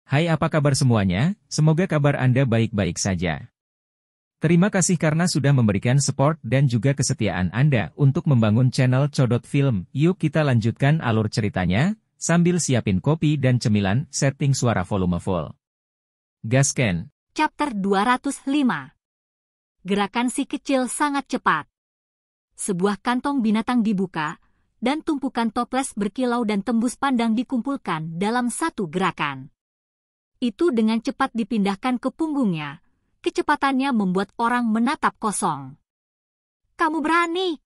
Hai, apa kabar semuanya? Semoga kabar Anda baik-baik saja. Terima kasih karena sudah memberikan support dan juga kesetiaan Anda untuk membangun channel Codot Film. Yuk kita lanjutkan alur ceritanya, sambil siapin kopi dan cemilan, setting suara volume full. Gasken. Chapter 205. Gerakan si kecil sangat cepat. Sebuah kantong binatang dibuka, dan tumpukan toples berkilau dan tembus pandang dikumpulkan dalam satu gerakan. Itu dengan cepat dipindahkan ke punggungnya. Kecepatannya membuat orang menatap kosong. "Kamu berani!"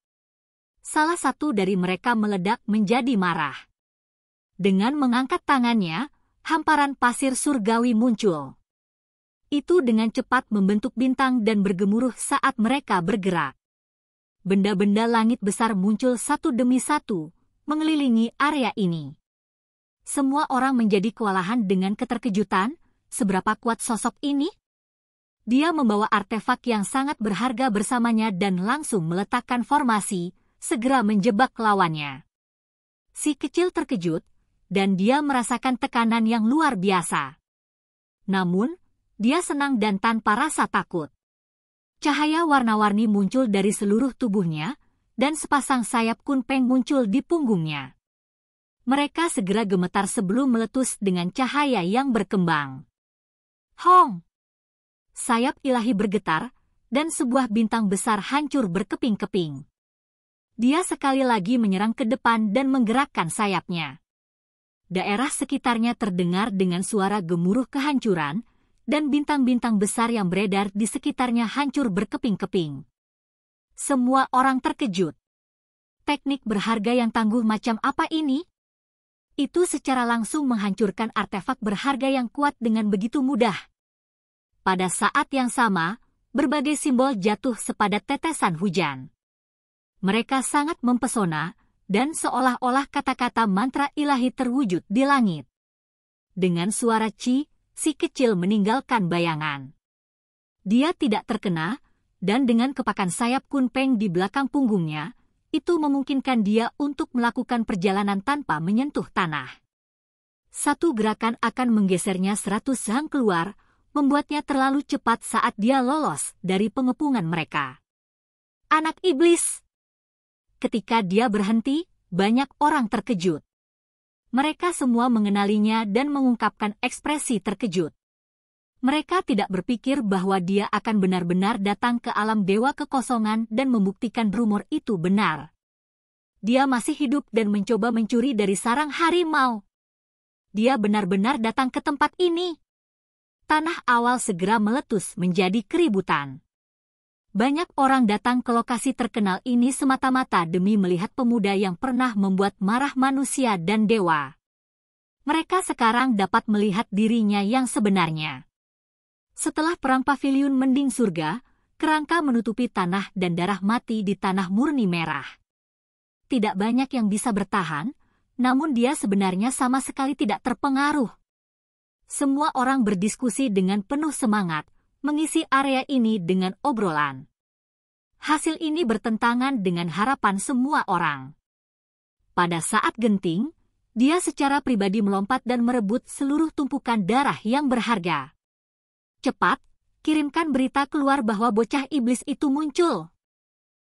Salah satu dari mereka meledak menjadi marah. Dengan mengangkat tangannya, hamparan pasir surgawi muncul. Itu dengan cepat membentuk bintang dan bergemuruh saat mereka bergerak. Benda-benda langit besar muncul satu demi satu, mengelilingi area ini. Semua orang menjadi kewalahan dengan keterkejutan, seberapa kuat sosok ini? Dia membawa artefak yang sangat berharga bersamanya dan langsung meletakkan formasi, segera menjebak lawannya. Si kecil terkejut, dan dia merasakan tekanan yang luar biasa. Namun, dia senang dan tanpa rasa takut. Cahaya warna-warni muncul dari seluruh tubuhnya, dan sepasang sayap kunpeng muncul di punggungnya. Mereka segera gemetar sebelum meletus dengan cahaya yang berkembang. Hong! Sayap ilahi bergetar, dan sebuah bintang besar hancur berkeping-keping. Dia sekali lagi menyerang ke depan dan menggerakkan sayapnya. Daerah sekitarnya terdengar dengan suara gemuruh kehancuran, dan bintang-bintang besar yang beredar di sekitarnya hancur berkeping-keping. Semua orang terkejut. Teknik berharga yang tangguh macam apa ini? Itu secara langsung menghancurkan artefak berharga yang kuat dengan begitu mudah. Pada saat yang sama, berbagai simbol jatuh sepadat tetesan hujan. Mereka sangat mempesona, dan seolah-olah kata-kata mantra ilahi terwujud di langit. Dengan suara Ci, si kecil meninggalkan bayangan. Dia tidak terkena, dan dengan kepakan sayap kunpeng di belakang punggungnya, itu memungkinkan dia untuk melakukan perjalanan tanpa menyentuh tanah. Satu gerakan akan menggesernya 100 sang keluar, membuatnya terlalu cepat saat dia lolos dari pengepungan mereka. Anak iblis! Ketika dia berhenti, banyak orang terkejut. Mereka semua mengenalinya dan mengungkapkan ekspresi terkejut. Mereka tidak berpikir bahwa dia akan benar-benar datang ke alam dewa kekosongan dan membuktikan rumor itu benar. Dia masih hidup dan mencoba mencuri dari sarang harimau. Dia benar-benar datang ke tempat ini. Tanah awal segera meletus menjadi keributan. Banyak orang datang ke lokasi terkenal ini semata-mata demi melihat pemuda yang pernah membuat marah manusia dan dewa. Mereka sekarang dapat melihat dirinya yang sebenarnya. Setelah perang paviliun mending surga, kerangka menutupi tanah dan darah mati di tanah murni merah. Tidak banyak yang bisa bertahan, namun dia sebenarnya sama sekali tidak terpengaruh. Semua orang berdiskusi dengan penuh semangat, mengisi area ini dengan obrolan. Hasil ini bertentangan dengan harapan semua orang. Pada saat genting, dia secara pribadi melompat dan merebut seluruh tumpukan darah yang berharga. Cepat, kirimkan berita keluar bahwa bocah iblis itu muncul.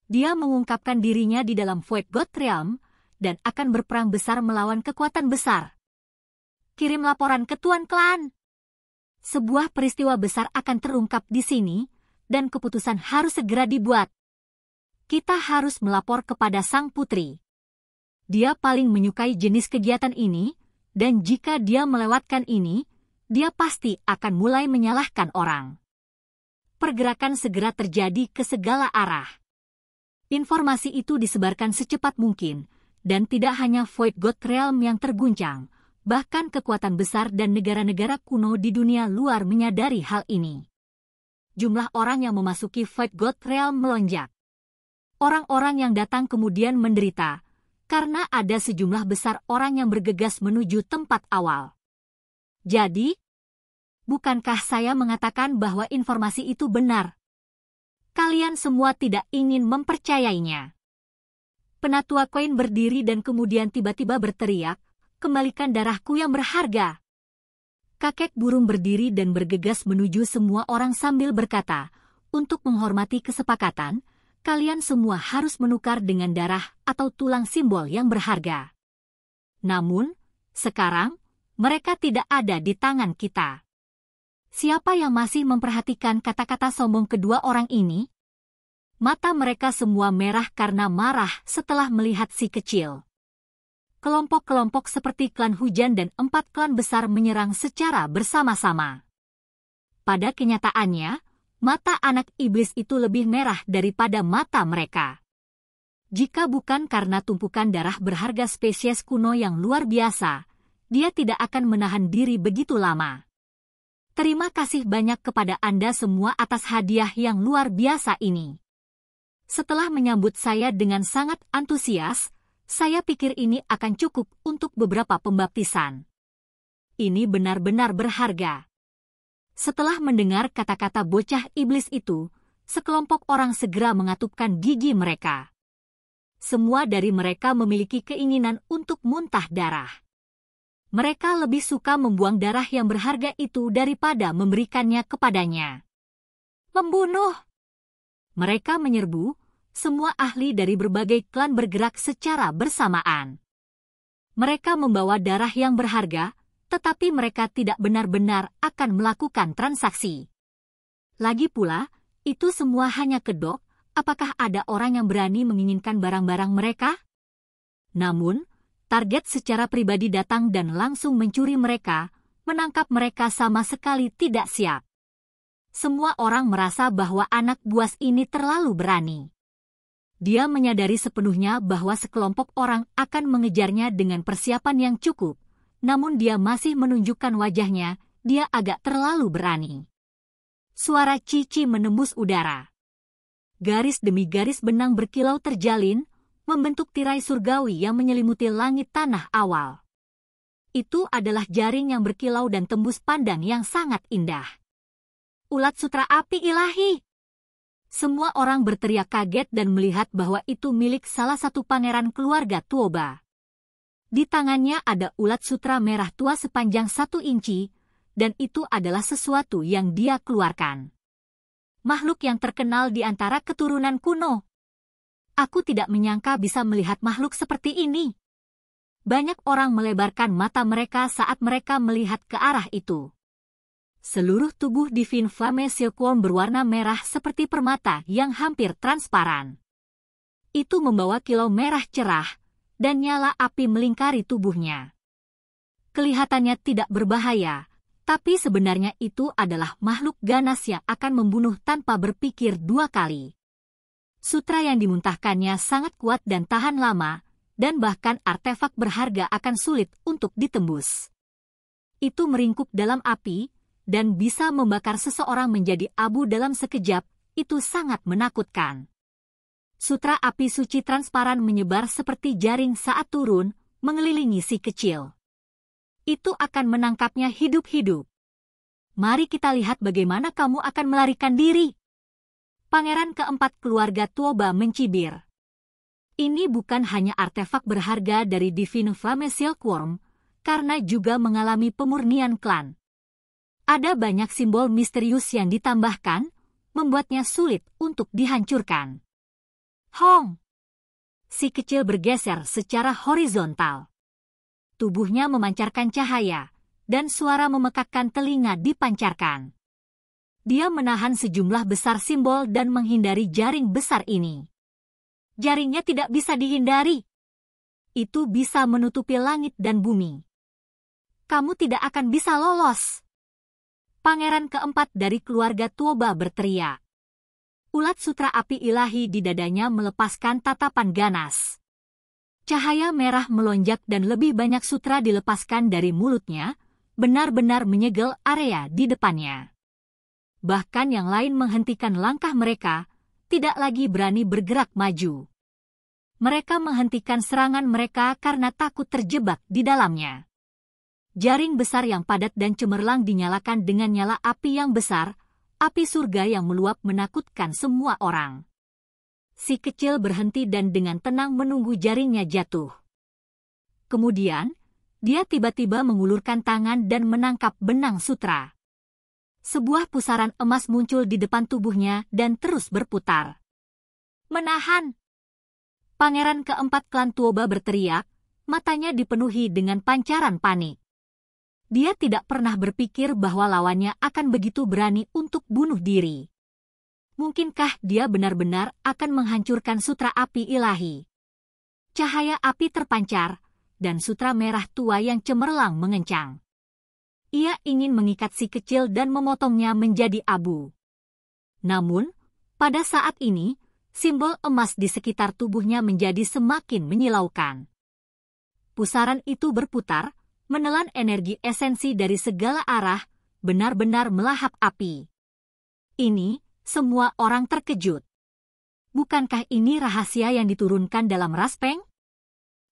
Dia mengungkapkan dirinya di dalam Void God Realm, dan akan berperang besar melawan kekuatan besar. Kirim laporan ke Tuan Klan. Sebuah peristiwa besar akan terungkap di sini, dan keputusan harus segera dibuat. Kita harus melapor kepada sang putri. Dia paling menyukai jenis kegiatan ini, dan jika dia melewatkan ini, dia pasti akan mulai menyalahkan orang. Pergerakan segera terjadi ke segala arah. Informasi itu disebarkan secepat mungkin, dan tidak hanya Void God Realm yang terguncang, bahkan kekuatan besar dan negara-negara kuno di dunia luar menyadari hal ini. Jumlah orang yang memasuki Void God Realm melonjak. Orang-orang yang datang kemudian menderita, karena ada sejumlah besar orang yang bergegas menuju tempat awal. Jadi, bukankah saya mengatakan bahwa informasi itu benar? Kalian semua tidak ingin mempercayainya. Penatua koin berdiri dan kemudian tiba-tiba berteriak, "Kembalikan darahku yang berharga." Kakek burung berdiri dan bergegas menuju semua orang sambil berkata, "Untuk menghormati kesepakatan, kalian semua harus menukar dengan darah atau tulang simbol yang berharga. Namun, sekarang, mereka tidak ada di tangan kita." Siapa yang masih memperhatikan kata-kata sombong kedua orang ini? Mata mereka semua merah karena marah setelah melihat si kecil. Kelompok-kelompok seperti klan hujan dan 4 klan besar menyerang secara bersama-sama. Pada kenyataannya, mata anak iblis itu lebih merah daripada mata mereka. Jika bukan karena tumpukan darah berharga spesies kuno yang luar biasa, dia tidak akan menahan diri begitu lama. Terima kasih banyak kepada Anda semua atas hadiah yang luar biasa ini. Setelah menyambut saya dengan sangat antusias, saya pikir ini akan cukup untuk beberapa pembaptisan. Ini benar-benar berharga. Setelah mendengar kata-kata bocah iblis itu, sekelompok orang segera mengatupkan gigi mereka. Semua dari mereka memiliki keinginan untuk muntah darah. Mereka lebih suka membuang darah yang berharga itu daripada memberikannya kepadanya. Membunuh! Mereka menyerbu. Semua ahli dari berbagai klan bergerak secara bersamaan. Mereka membawa darah yang berharga, tetapi mereka tidak benar-benar akan melakukan transaksi. Lagi pula, itu semua hanya kedok. Apakah ada orang yang berani menginginkan barang-barang mereka? Namun, target secara pribadi datang dan langsung mencuri mereka, menangkap mereka sama sekali tidak siap. Semua orang merasa bahwa anak buas ini terlalu berani. Dia menyadari sepenuhnya bahwa sekelompok orang akan mengejarnya dengan persiapan yang cukup, namun dia masih menunjukkan wajahnya, dia agak terlalu berani. Suara cici menembus udara. Garis demi garis benang berkilau terjalin, membentuk tirai surgawi yang menyelimuti langit tanah awal. Itu adalah jaring yang berkilau dan tembus pandang yang sangat indah. Ulat sutra api ilahi! Semua orang berteriak kaget dan melihat bahwa itu milik salah satu pangeran keluarga Tuoba. Di tangannya ada ulat sutra merah tua sepanjang 1 inci, dan itu adalah sesuatu yang dia keluarkan. Makhluk yang terkenal di antara keturunan kuno. Aku tidak menyangka bisa melihat makhluk seperti ini. Banyak orang melebarkan mata mereka saat mereka melihat ke arah itu. Seluruh tubuh Divine Flame Silkworm berwarna merah seperti permata yang hampir transparan. Itu membawa kilau merah cerah, dan nyala api melingkari tubuhnya. Kelihatannya tidak berbahaya, tapi sebenarnya itu adalah makhluk ganas yang akan membunuh tanpa berpikir 2 kali. Sutra yang dimuntahkannya sangat kuat dan tahan lama, dan bahkan artefak berharga akan sulit untuk ditembus. Itu meringkuk dalam api, dan bisa membakar seseorang menjadi abu dalam sekejap, itu sangat menakutkan. Sutra api suci transparan menyebar seperti jaring saat turun, mengelilingi si kecil. Itu akan menangkapnya hidup-hidup. Mari kita lihat bagaimana kamu akan melarikan diri. Pangeran keempat keluarga Tuoba mencibir. Ini bukan hanya artefak berharga dari Divine Flame Silkworm, karena juga mengalami pemurnian klan. Ada banyak simbol misterius yang ditambahkan, membuatnya sulit untuk dihancurkan. Hong! Si kecil bergeser secara horizontal. Tubuhnya memancarkan cahaya, dan suara memekakkan telinga dipancarkan. Dia menahan sejumlah besar simbol dan menghindari jaring besar ini. Jaringnya tidak bisa dihindari. Itu bisa menutupi langit dan bumi. Kamu tidak akan bisa lolos. Pangeran keempat dari keluarga Tuoba berteriak. Ulat sutra api ilahi di dadanya melepaskan tatapan ganas. Cahaya merah melonjak dan lebih banyak sutra dilepaskan dari mulutnya, benar-benar menyegel area di depannya. Bahkan yang lain menghentikan langkah mereka, tidak lagi berani bergerak maju. Mereka menghentikan serangan mereka karena takut terjebak di dalamnya. Jaring besar yang padat dan cemerlang dinyalakan dengan nyala api yang besar, api surga yang meluap menakutkan semua orang. Si kecil berhenti dan dengan tenang menunggu jaringnya jatuh. Kemudian, dia tiba-tiba mengulurkan tangan dan menangkap benang sutra. Sebuah pusaran emas muncul di depan tubuhnya dan terus berputar. Menahan! Pangeran keempat klan Tuoba berteriak, matanya dipenuhi dengan pancaran panik. Dia tidak pernah berpikir bahwa lawannya akan begitu berani untuk bunuh diri. Mungkinkah dia benar-benar akan menghancurkan sutra api ilahi? Cahaya api terpancar, dan sutra merah tua yang cemerlang mengencang. Ia ingin mengikat si kecil dan memotongnya menjadi abu. Namun, pada saat ini, simbol emas di sekitar tubuhnya menjadi semakin menyilaukan. Pusaran itu berputar, menelan energi esensi dari segala arah, benar-benar melahap api. Ini, semua orang terkejut. Bukankah ini rahasia yang diturunkan dalam Raspeng?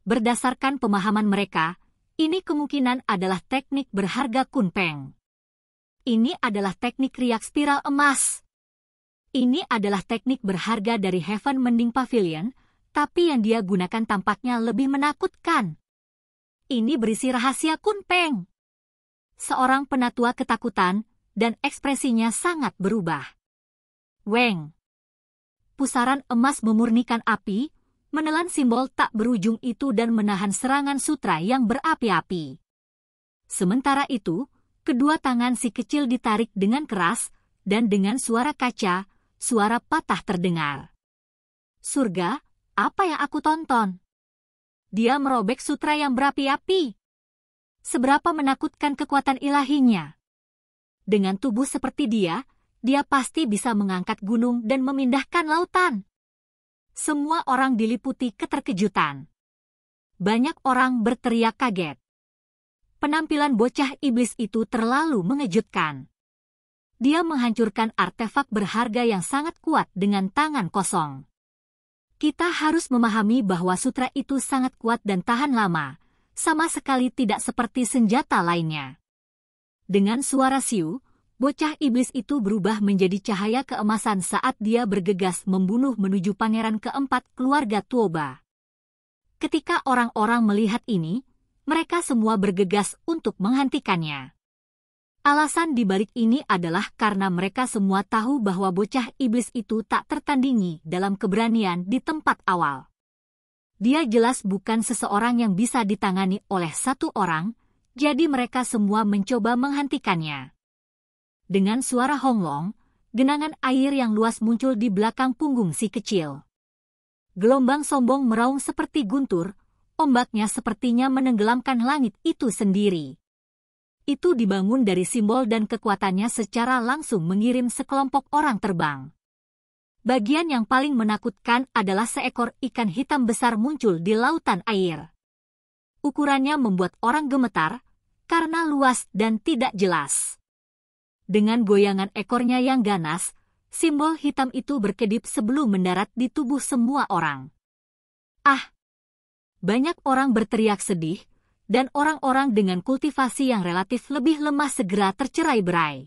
Berdasarkan pemahaman mereka, ini kemungkinan adalah teknik berharga Kunpeng. Ini adalah teknik riak spiral emas. Ini adalah teknik berharga dari Heaven Mending Pavilion, tapi yang dia gunakan tampaknya lebih menakutkan. Ini berisi rahasia Kunpeng. Seorang penatua ketakutan, dan ekspresinya sangat berubah. Weng. Pusaran emas memurnikan api, menelan simbol tak berujung itu dan menahan serangan sutra yang berapi-api. Sementara itu, kedua tangan si kecil ditarik dengan keras, dan dengan suara kaca, suara patah terdengar. Surga, apa yang aku tonton? Dia merobek sutra yang berapi-api. Seberapa menakutkan kekuatan ilahinya. Dengan tubuh seperti dia pasti bisa mengangkat gunung dan memindahkan lautan. Semua orang diliputi keterkejutan. Banyak orang berteriak kaget. Penampilan bocah iblis itu terlalu mengejutkan. Dia menghancurkan artefak berharga yang sangat kuat dengan tangan kosong. Kita harus memahami bahwa sutra itu sangat kuat dan tahan lama, sama sekali tidak seperti senjata lainnya. Dengan suara siu, bocah iblis itu berubah menjadi cahaya keemasan saat dia bergegas membunuh menuju pangeran keempat keluarga Tuoba. Ketika orang-orang melihat ini, mereka semua bergegas untuk menghentikannya. Alasan dibalik ini adalah karena mereka semua tahu bahwa bocah iblis itu tak tertandingi dalam keberanian di tempat awal. Dia jelas bukan seseorang yang bisa ditangani oleh satu orang, jadi mereka semua mencoba menghentikannya. Dengan suara honglong, genangan air yang luas muncul di belakang punggung si kecil. Gelombang sombong meraung seperti guntur, ombaknya sepertinya menenggelamkan langit itu sendiri. Itu dibangun dari simbol dan kekuatannya secara langsung mengirim sekelompok orang terbang. Bagian yang paling menakutkan adalah seekor ikan hitam besar muncul di lautan air. Ukurannya membuat orang gemetar, karena luas dan tidak jelas. Dengan goyangan ekornya yang ganas, simbol hitam itu berkedip sebelum mendarat di tubuh semua orang. Ah! Banyak orang berteriak sedih, dan orang-orang dengan kultivasi yang relatif lebih lemah segera tercerai-berai.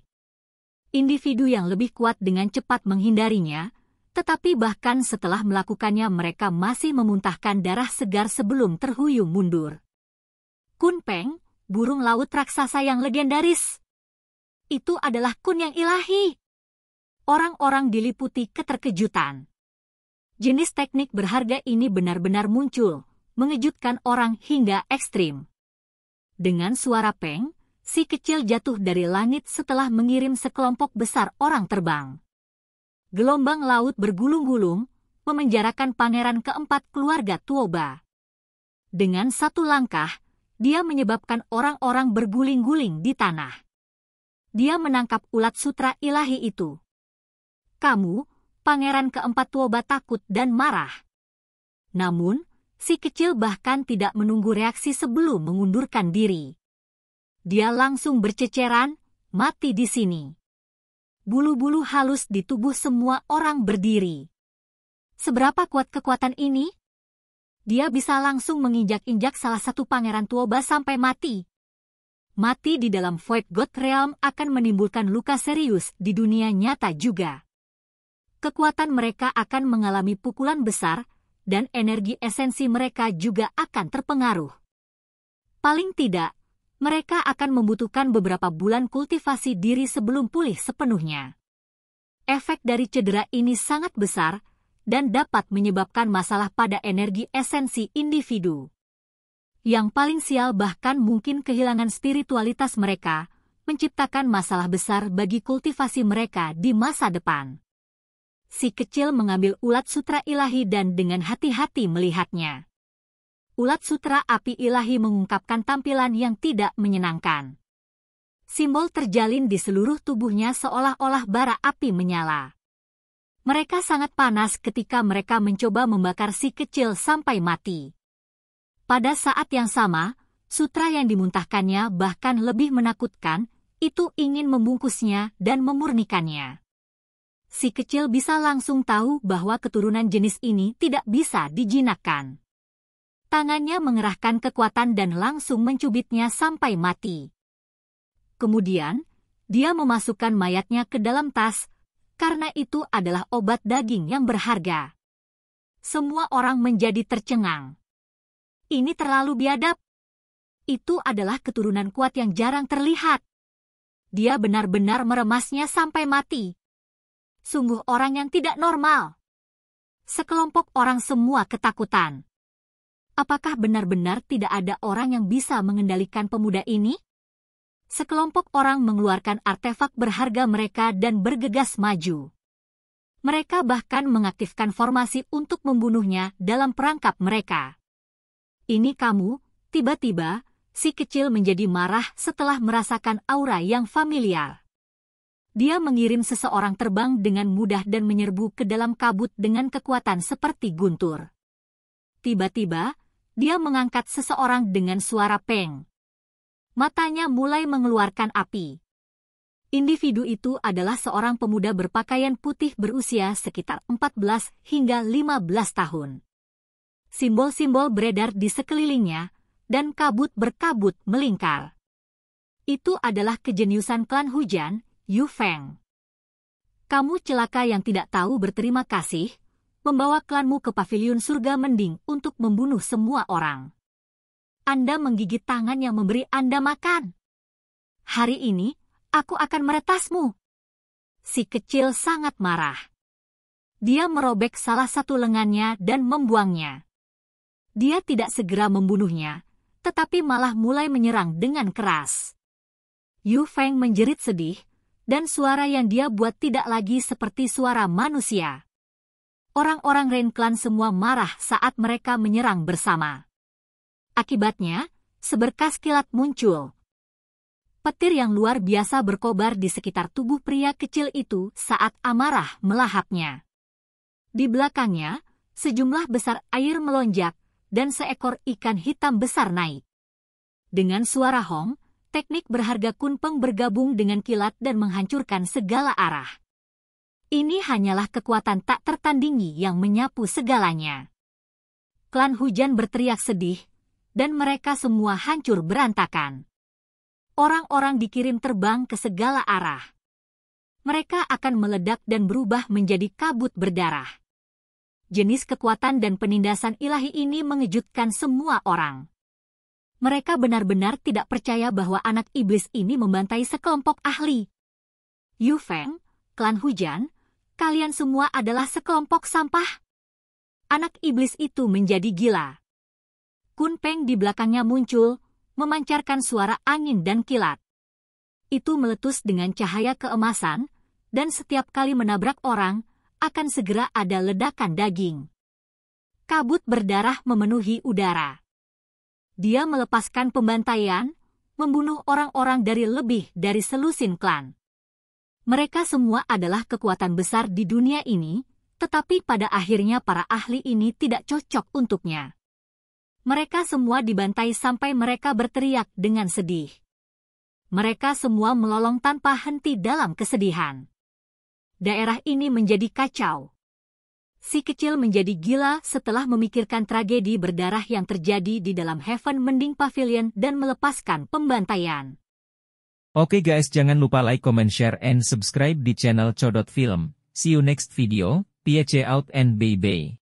Individu yang lebih kuat dengan cepat menghindarinya, tetapi bahkan setelah melakukannya mereka masih memuntahkan darah segar sebelum terhuyung mundur. Kunpeng, burung laut raksasa yang legendaris. Itu adalah kun yang ilahi. Orang-orang diliputi keterkejutan. Jenis teknik berharga ini benar-benar muncul, mengejutkan orang hingga ekstrim. Dengan suara peng, si kecil jatuh dari langit setelah mengirim sekelompok besar orang terbang. Gelombang laut bergulung-gulung, memenjarakan pangeran keempat keluarga Tuoba. Dengan satu langkah, dia menyebabkan orang-orang berguling-guling di tanah. Dia menangkap ulat sutra ilahi itu. Kamu, pangeran keempat Tuoba takut dan marah. Namun, si kecil bahkan tidak menunggu reaksi sebelum mengundurkan diri. Dia langsung berceceran, mati di sini. Bulu-bulu halus di tubuh semua orang berdiri. Seberapa kuat kekuatan ini? Dia bisa langsung menginjak-injak salah satu pangeran Tuoba sampai mati. Mati di dalam Void God Realm akan menimbulkan luka serius di dunia nyata juga. Kekuatan mereka akan mengalami pukulan besar, dan energi esensi mereka juga akan terpengaruh. Paling tidak, mereka akan membutuhkan beberapa bulan kultivasi diri sebelum pulih sepenuhnya. Efek dari cedera ini sangat besar dan dapat menyebabkan masalah pada energi esensi individu. Yang paling sial bahkan mungkin kehilangan spiritualitas mereka, menciptakan masalah besar bagi kultivasi mereka di masa depan. Si kecil mengambil ulat sutra ilahi dan dengan hati-hati melihatnya. Ulat sutra api ilahi mengungkapkan tampilan yang tidak menyenangkan. Simbol terjalin di seluruh tubuhnya seolah-olah bara api menyala. Mereka sangat panas ketika mereka mencoba membakar si kecil sampai mati. Pada saat yang sama, sutra yang dimuntahkannya bahkan lebih menakutkan, itu ingin membungkusnya dan memurnikannya. Si kecil bisa langsung tahu bahwa keturunan jenis ini tidak bisa dijinakkan. Tangannya mengerahkan kekuatan dan langsung mencubitnya sampai mati. Kemudian, dia memasukkan mayatnya ke dalam tas, karena itu adalah obat daging yang berharga. Semua orang menjadi tercengang. Ini terlalu biadab. Itu adalah keturunan kuat yang jarang terlihat. Dia benar-benar meremasnya sampai mati. Sungguh orang yang tidak normal. Sekelompok orang semua ketakutan. Apakah benar-benar tidak ada orang yang bisa mengendalikan pemuda ini? Sekelompok orang mengeluarkan artefak berharga mereka dan bergegas maju. Mereka bahkan mengaktifkan formasi untuk membunuhnya dalam perangkap mereka. Ini kamu, tiba-tiba, si kecil menjadi marah setelah merasakan aura yang familiar. Dia mengirim seseorang terbang dengan mudah dan menyerbu ke dalam kabut dengan kekuatan seperti guntur. Tiba-tiba, dia mengangkat seseorang dengan suara peng. Matanya mulai mengeluarkan api. Individu itu adalah seorang pemuda berpakaian putih berusia sekitar 14 hingga 15 tahun. Simbol-simbol beredar di sekelilingnya, dan kabut berkabut melingkar. Itu adalah kejeniusan klan hujan, Yu Feng. Kamu celaka yang tidak tahu berterima kasih, membawa klanmu ke paviliun surga mending untuk membunuh semua orang. Anda menggigit tangan yang memberi Anda makan. Hari ini, aku akan meretasmu. Si kecil sangat marah. Dia merobek salah satu lengannya dan membuangnya. Dia tidak segera membunuhnya, tetapi malah mulai menyerang dengan keras. Yu Feng menjerit sedih, dan suara yang dia buat tidak lagi seperti suara manusia. Orang-orang Rain Clan semua marah saat mereka menyerang bersama. Akibatnya, seberkas kilat muncul. Petir yang luar biasa berkobar di sekitar tubuh pria kecil itu saat amarah melahapnya. Di belakangnya, sejumlah besar air melonjak, dan seekor ikan hitam besar naik. Dengan suara hong, teknik berharga Kunpeng bergabung dengan kilat dan menghancurkan segala arah. Ini hanyalah kekuatan tak tertandingi yang menyapu segalanya. Klan hujan berteriak sedih, dan mereka semua hancur berantakan. Orang-orang dikirim terbang ke segala arah. Mereka akan meledak dan berubah menjadi kabut berdarah. Jenis kekuatan dan penindasan ilahi ini mengejutkan semua orang. Mereka benar-benar tidak percaya bahwa anak iblis ini membantai sekelompok ahli. Yu Feng, klan hujan, kalian semua adalah sekelompok sampah. Anak iblis itu menjadi gila. Kunpeng di belakangnya muncul, memancarkan suara angin dan kilat. Itu meletus dengan cahaya keemasan, dan setiap kali menabrak orang, akan segera ada ledakan daging. Kabut berdarah memenuhi udara. Dia melepaskan pembantaian, membunuh orang-orang dari lebih dari selusin klan. Mereka semua adalah kekuatan besar di dunia ini, tetapi pada akhirnya para ahli ini tidak cocok untuknya. Mereka semua dibantai sampai mereka berteriak dengan sedih. Mereka semua melolong tanpa henti dalam kesedihan. Daerah ini menjadi kacau. Si kecil menjadi gila setelah memikirkan tragedi berdarah yang terjadi di dalam Heaven Mending Pavilion dan melepaskan pembantaian. Oke guys, jangan lupa like, comment, share, and subscribe di channel Codot Film. See you next video, peace out and bye-bye.